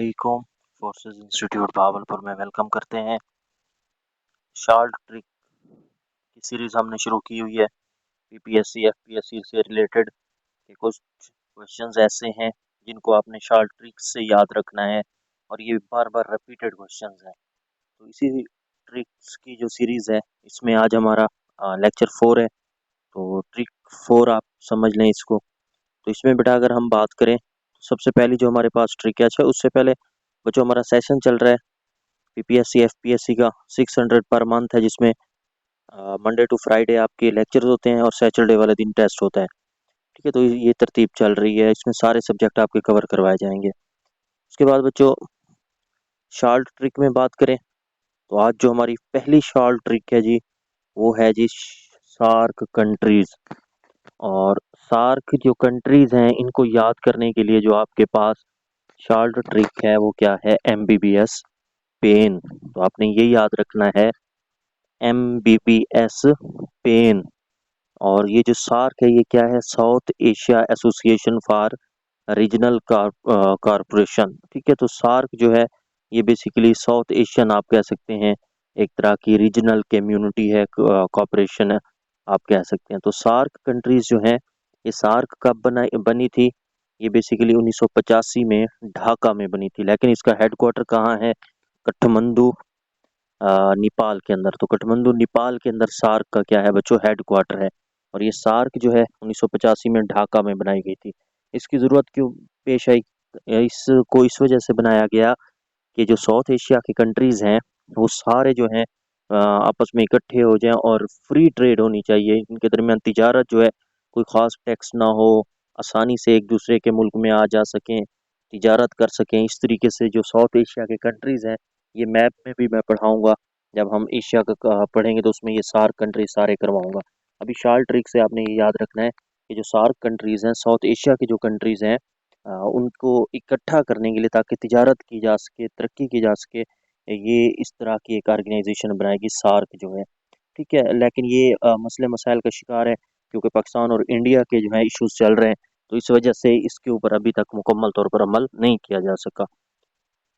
टीकॉम forces institute Bahawalpur में welcome करते हैं। शार्ट ट्रिक की सीरीज हमने शुरू की हुई है। पीपीएससी एफपीएससी से रिलेटेड के कुछ क्वेश्चंस ऐसे हैं जिनको आपने शार्ट ट्रिक से याद रखना है और ये बार बार रिपीटेड क्वेश्चंस हैं। तो इसी ट्रिक्स की जो सीरीज है इसमें आज हमारा लेक्चर 4 है। तो ट्रिक 4 आप समझ लें इसको। तो इसमें बेटा अगर हम बात करें तो सबसे पहली जो हमारे पास ट्रिक है, अच्छा उससे पहले बच्चों हमारा सेशन चल रहा है पीपीएससी एफपीएससी का 600 पर मंथ है, जिसमें मंडे टू फ्राइडे आपके लेक्चर्स होते हैं और सैटरडे वाले दिन टेस्ट होता है। ठीक है, तो ये तरतीब चल रही है, इसमें सारे सब्जेक्ट आपके कवर करवाए जाएंगे। उसके बाद बच्चों शार्ट ट्रिक में बात करें तो आज जो हमारी पहली शार्ट ट्रिक है जी वो है जी सार्क कंट्रीज। और सार्क जो कंट्रीज हैं इनको याद करने के लिए जो आपके पास शार्ट ट्रिक है वो क्या है, एमबीबीएस पेन। तो आपने ये याद रखना है, एमबीबीएस पेन। और ये जो सार्क है ये क्या है, south Asia association for regional corporation. ठीक है, तो सार्क जो है ये बेसिकली साउथ एशियन आप कह सकते हैं, एक तरह की रीजनल कम्युनिटी है, कॉरपोरेशन है आप कह सकते हैं। तो सार्क कंट्रीज जो हैं, ये सार्क कब बनी थी, ये बेसिकली 1985 में ढाका में बनी थी, लेकिन इसका हेडक्वार्टर कहाँ है, काठमांडू नेपाल के अंदर। तो काठमांडू नेपाल के अंदर सार्क का क्या है बच्चों, हेडक्वार्टर है। और ये सार्क जो है 1985 में ढाका में बनाई गई थी। इसकी ज़रूरत क्यों पेश आई, इसको इस वजह से बनाया गया कि जो साउथ एशिया की कंट्रीज़ हैं वो सारे जो हैं आपस में इकट्ठे हो जाएं और फ्री ट्रेड होनी चाहिए, इनके दरमियान तिजारत जो है कोई ख़ास टैक्स ना हो, आसानी से एक दूसरे के मुल्क में आ जा सकें, तिजारत कर सकें। इस तरीके से जो साउथ एशिया के कंट्रीज़ हैं, ये मैप में भी मैं पढ़ाऊँगा, जब हम एशिया का पढ़ेंगे तो उसमें ये सार्क कंट्री सारे करवाऊँगा। अभी शार्ट ट्रिक से आपने ये याद रखना है कि जो सार्क कंट्रीज़ हैं, साउथ एशिया की जो कंट्रीज़ हैं, उनको इकट्ठा करने के लिए ताकि तिजारत की जा सके, तरक्की की जा सके, ये इस तरह की एक ऑर्गेनाइजेशन बनाएगी सार्क जो है। ठीक है, लेकिन ये मसले मसाइल का शिकार है क्योंकि पाकिस्तान और इंडिया के जो है इश्यूज चल रहे हैं, तो इस वजह से इसके ऊपर अभी तक मुकम्मल तौर पर अमल नहीं किया जा सका।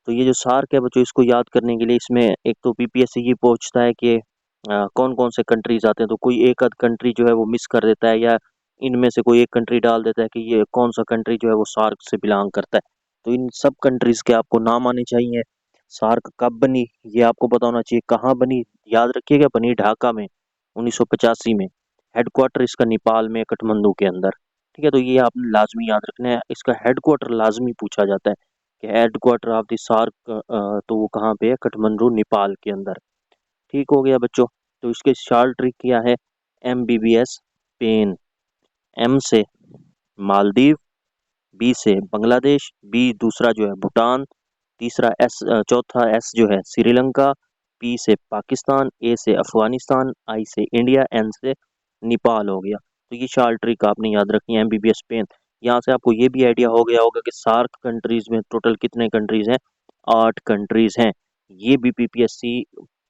तो ये जो सार्क है बच्चों, इसको याद करने के लिए इसमें एक तो पीपीएससी ये पूछता है कि कौन कौन से कंट्रीज आते हैं, तो कोई एक आध कंट्री जो है वो मिस कर देता है या इनमें से कोई एक कंट्री डाल देता है कि ये कौन सा कंट्री जो है वो सार्क से बिलोंग करता है। तो इन सब कंट्रीज के आपको नाम आने चाहिए। सार्क कब बनी ये आपको पता होना चाहिए, कहाँ बनी याद रखिएगा, बनी ढाका में 1985 में, हेडक्वार्टर इसका नेपाल में काठमांडू के अंदर। ठीक है, तो ये आपने लाजमी याद रखना है, इसका हेडक्वार्टर लाजमी पूछा जाता है कि हेडक्वार्टर ऑफ द सार्क, तो वो कहाँ पे है, काठमांडू नेपाल के अंदर। ठीक हो गया बच्चों। तो इसके शार्ट ट्रिक क्या है, एमबीबीएस पेन। एम से मालदीव, बी से बांग्लादेश, बी दूसरा जो है भूटान, तीसरा एस, चौथा एस जो है श्रीलंका, पी से पाकिस्तान, ए से अफगानिस्तान, आई से इंडिया, एन से नेपाल हो गया। तो ये शार्ट ट्रिक आपने याद रखनी है, एमबीबीएस पेन। यहाँ से आपको ये भी आइडिया हो गया होगा कि सार्क कंट्रीज में टोटल कितने कंट्रीज हैं, 8 कंट्रीज हैं। ये भी पीपीएससी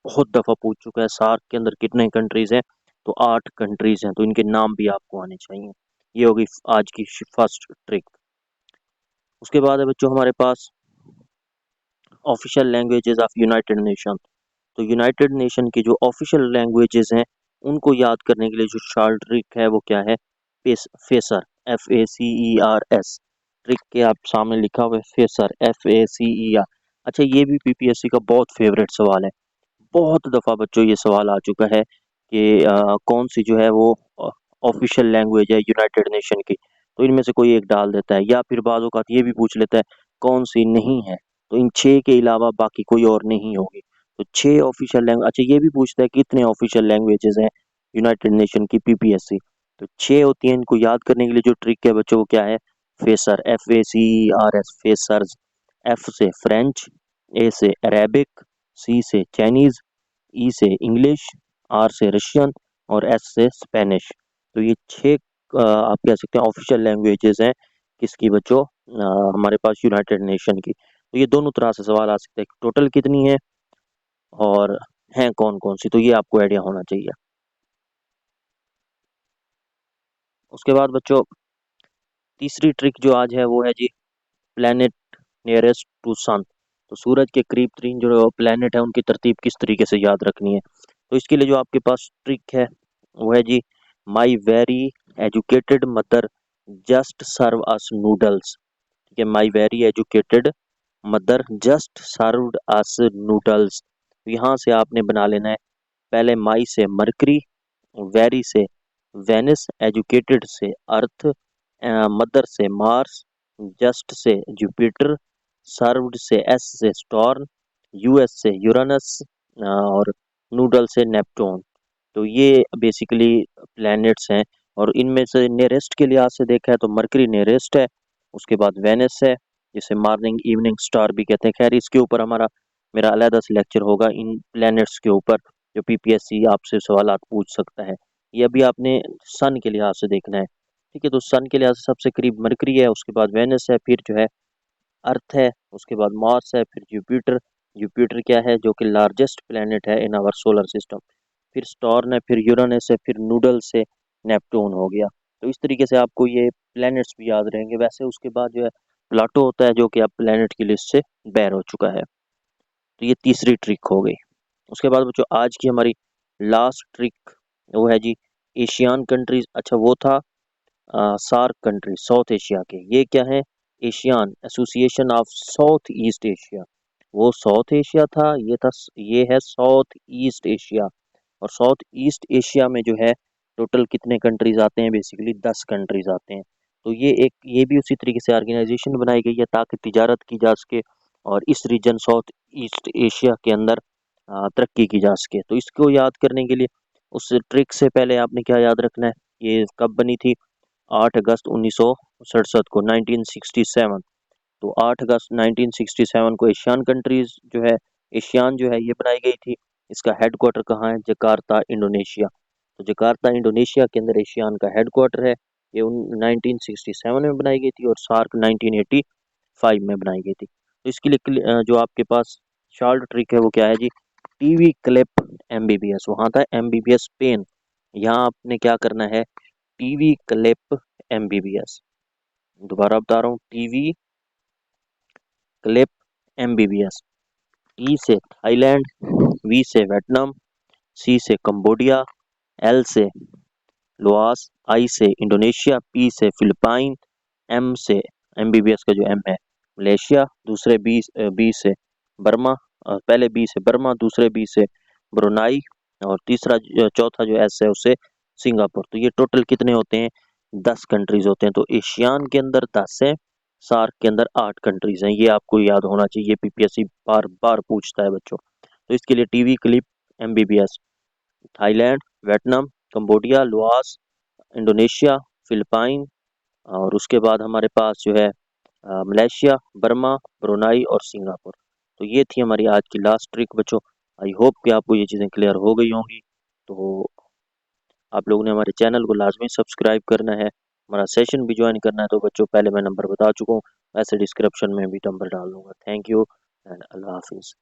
बहुत दफ़ा पूछ चुका है, सार्क के अंदर कितने कंट्रीज हैं, तो 8 कंट्रीज हैं, तो इनके नाम भी आपको आने चाहिए। ये होगी आज की फर्स्ट ट्रिक। उसके बाद है बच्चों हमारे पास official languages of United Nation. तो यूनाइटेड नेशन की जो ऑफिशियल लैंग्वेजेस हैं उनको याद करने के लिए जो शार्ट ट्रिक है वो क्या है, फेसर, FACERS। ट्रिक के आप सामने लिखा हुआ है फेसर, FACER। अच्छा, ये भी पीपीएससी का बहुत फेवरेट सवाल है, बहुत दफ़ा बच्चों ये सवाल आ चुका है कि कौन सी जो है वो ऑफिशियल लैंग्वेज है यूनाइटेड नेशन की, तो इनमें से कोई एक डाल देता है, या फिर बाज़ औक़ात ये भी पूछ लेता है कौन सी नहीं है, तो इन 6 के अलावा बाकी कोई और नहीं होगी। तो 6 ऑफिशियल लैंग्वेज, अच्छा ये भी पूछता है कितने ऑफिशियल लैंग्वेजेस हैं यूनाइटेड नेशन की, पीपीएससी। तो 6 होती हैं, इनको याद करने के लिए जो ट्रिक है बच्चों वो क्या है, फेसर, FACERS फेसर्स। एफ से फ्रेंच, ए से अरेबिक, सी से चाइनीज़, ई से इंग्लिश, आर से रशियन और एस से स्पेनिश। तो ये 6 आप कह सकते हैं ऑफिशियल लैंग्वेजेस हैं किसकी बच्चों, हमारे पास यूनाइटेड नेशन की। तो ये दोनों तरह से सवाल आ सकते हैं, टोटल कितनी है और हैं कौन कौन सी, तो ये आपको आइडिया होना चाहिए। उसके बाद बच्चों तीसरी ट्रिक जो आज है वो है जी प्लेनेट नियरेस्ट टू सन। तो सूरज के करीब 3 जो प्लेनेट है उनकी तरतीब किस तरीके से याद रखनी है। तो इसके लिए जो आपके पास ट्रिक है वो है जी, my very educated mother just serve us noodles. ठीक है, my very educated mother just served us noodles. यहाँ से आपने बना लेना है, पहले माई से मरकरी, वेरी से वेनिस, एजुकेटेड से अर्थ, मदर से मार्स, जस्ट से जुपिटर, सर्व्ड से एस से स्टॉर्न, यूएस से यूरानस और नूडल से नेपटून। तो ये बेसिकली प्लैनेट्स हैं। और इनमें से नियरेस्ट के लिहाज से देखा है तो मरकरी नियरेस्ट है, उसके बाद वेनस है जिसे मॉर्निंग इवनिंग स्टार भी कहते हैं। खैर इसके ऊपर हमारा मेरा अलग से लेक्चर होगा इन प्लैनेट्स के ऊपर, जो पीपीएससी आपसे सवाल पूछ सकता है। ये अभी आपने सन के लिहाज से देखना है। ठीक है, तो सन के लिहाज से सबसे करीब मरकरी है, उसके बाद वेनस है, फिर जो है अर्थ है, उसके बाद मार्स है, फिर जुपिटर। जुपिटर क्या है, जो कि लार्जेस्ट प्लेनेट है इन आवर सोलर सिस्टम। फिर स्टॉर्न है, फिर यूरेनस है, फिर नूडल से नेपटून हो गया। तो इस तरीके से आपको ये प्लैनेट्स भी याद रहेंगे। वैसे उसके बाद जो है प्लाटो होता है, जो कि अब प्लैनेट की लिस्ट से बैर हो चुका है। तो ये तीसरी ट्रिक हो गई। उसके बाद बच्चों आज की हमारी लास्ट ट्रिक वो है जी, एशियन कंट्रीज। अच्छा वो था सार्क कंट्री साउथ एशिया के, ये क्या है, Asian association of south east Asia. वो साउथ एशिया था, ये है साउथ ईस्ट एशिया। और साउथ ईस्ट एशिया में जो है टोटल कितने कंट्रीज आते हैं, बेसिकली 10 कंट्रीज आते हैं। तो ये भी उसी तरीके से ऑर्गेनाइजेशन बनाई गई है ताकि तिजारत की जा सके और इस रीजन साउथ ईस्ट एशिया के अंदर तरक्की की जा सके। तो इसको याद करने के लिए उस ट्रिक से पहले आपने क्या याद रखना है, ये कब बनी थी, 8 अगस्त 1967 को, 1967। तो 8 अगस्त 1967 को एशियन कंट्रीज जो है, एशियान जो है ये बनाई गई थी। इसका हेडक्वार्टर कहाँ है, जकार्ता इंडोनेशिया। तो जकार्ता इंडोनेशिया के अंदर एशियान का हेडक्वार्टर है। ये 1967 में बनाई गई थी और सार्क 1985 में बनाई गई थी। तो इसके लिए जो आपके पास शॉर्ट ट्रिक है वो क्या है जी, टीवी क्लिप एमबीबीएस। वहाँ था एमबीबीएस पेन, यहाँ आपने क्या करना है, टीवी क्लिप एमबीबीएस। दोबारा बता रहा हूँ, टीवी क्लिप एमबीबीएस। ई से थाईलैंड, वी से वियतनाम, सी से कंबोडिया, एल से लोआस, आई से इंडोनेशिया, पी से फिलिपाइन, एम से एमबीबीएस का जो एम है मलेशिया, दूसरे बी से बर्मा, पहले बी से बर्मा, दूसरे बी से ब्रुनाई और चौथा जो एस है उससे सिंगापुर। तो ये टोटल कितने होते हैं, 10 कंट्रीज होते हैं। तो एशियान के अंदर 10 है, सार्क के अंदर 8 कंट्रीज हैं। ये आपको याद होना चाहिए, ये पीपीएससी बार बार पूछता है बच्चों। तो इसके लिए TV clip MBBS, Thailand, Vietnam, Cambodia, Laos, Indonesia, Philippine और उसके बाद हमारे पास जो है मलेशिया, बर्मा, ब्रुनाई और सिंगापुर। तो ये थी हमारी आज की लास्ट ट्रिक बच्चों। आई होप कि आपको ये चीज़ें क्लियर हो गई होंगी। तो आप लोगों ने हमारे चैनल को लाजमी सब्सक्राइब करना है, हमारा सेशन भी ज्वाइन करना है। तो बच्चों पहले मैं नंबर बता चुका हूँ, वैसे डिस्क्रिप्शन में भी नंबर डाल दूंगा। थैंक यू एंड अल्लाह हाफिज़।